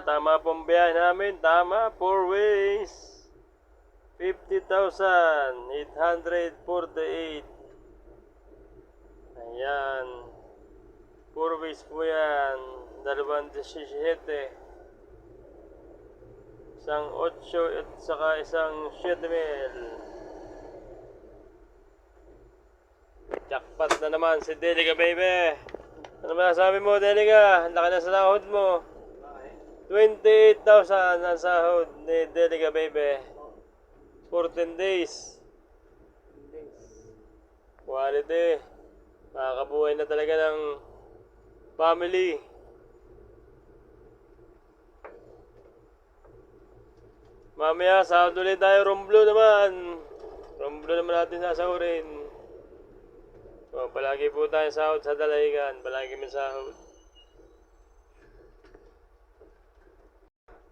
tama pong biyahe namin. Tama, 4 ways. 50,848. Ayan. 4 ways po yan. 2.17. Isang 8 at saka isang 7,000. Jackpot na naman si Delica, baby. Ano masasabi mo, Delica? Laki na sa sahod mo. 28,000 ang sahod ni Delica, baby. 14 days. Quality. Makakabuhay na talaga ng family. Mamaya, sahod ulit tayo. Romblo naman. Romblo naman natin sasahurin. So, palagi po tayo sahod sa Dalahigan. Palagi may sahod.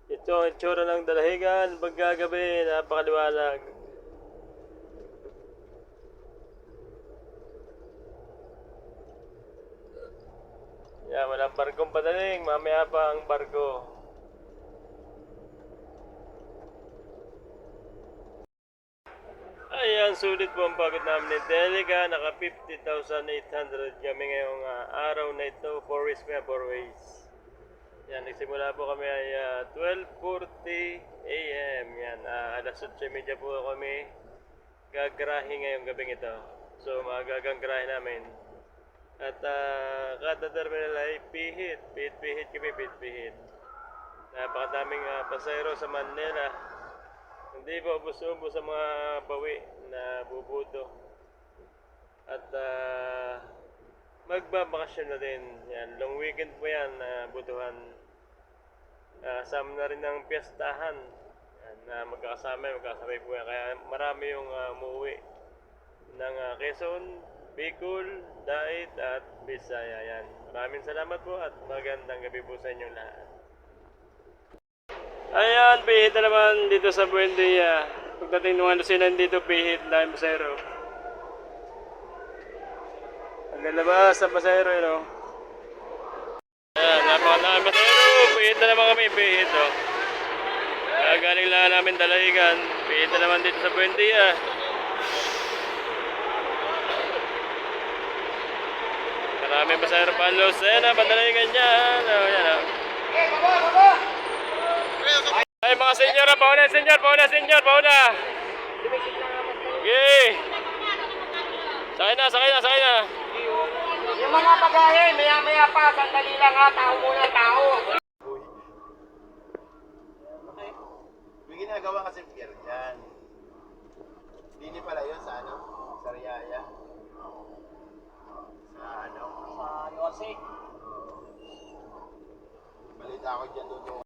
Ito ang itsura ng Dalahigan. Pagkagabi, napakaliwanag. Yan, walang barkong padaling. Mamaya pa ang barko. Ayan, sulit po ang pagod namin ni Delica. Naka 50,800 kami ngayong araw na ito. 4 ways pa, 4 ways. Yan, nagsimula po kami ay 12:40 AM. Yan, alas 8:30 po kami gagrahe ngayong gabing ito. So, magagang grahe namin. At kada terminal ay pihit kami, pihit. Napakadaming pasayro sa Manila. Hindi po ubos-ubos sa mga bawi na bubuto. At magbabakasyon na din. Yan, long weekend po yan, butuhan. Sama na rin ng piyestahan. Yan, magkakasabay po yan. Kaya marami yung umuwi ng Quezon, Bicol, Daet at Bisaya. Yan. Maraming salamat po at magandang gabi po sa inyong lahat. Ayan, pihit na naman dito sa Buendia. Pagdating nung sila dito, pihit na yung pasero. Ang lalabas sa pasero, yun o. Ayan, napakadami pasero. Pihit na naman kami, pihit o. Galing lang namin Dalahigan. Pihit na naman dito sa Buendia. Maraming pasero palos. Ayan, Dalahigan yan. Ayan o. Ay, mga senyor, pauna. Okay. Sakay na. Yung mga bagahe, maya pa, sandali lang ha, tao muna, tao. Okay. May ginagawa kasi pier dyan. Hindi pala yun sa Sa Riyaya. Sa Sa Yosek. Balita ko dyan doon.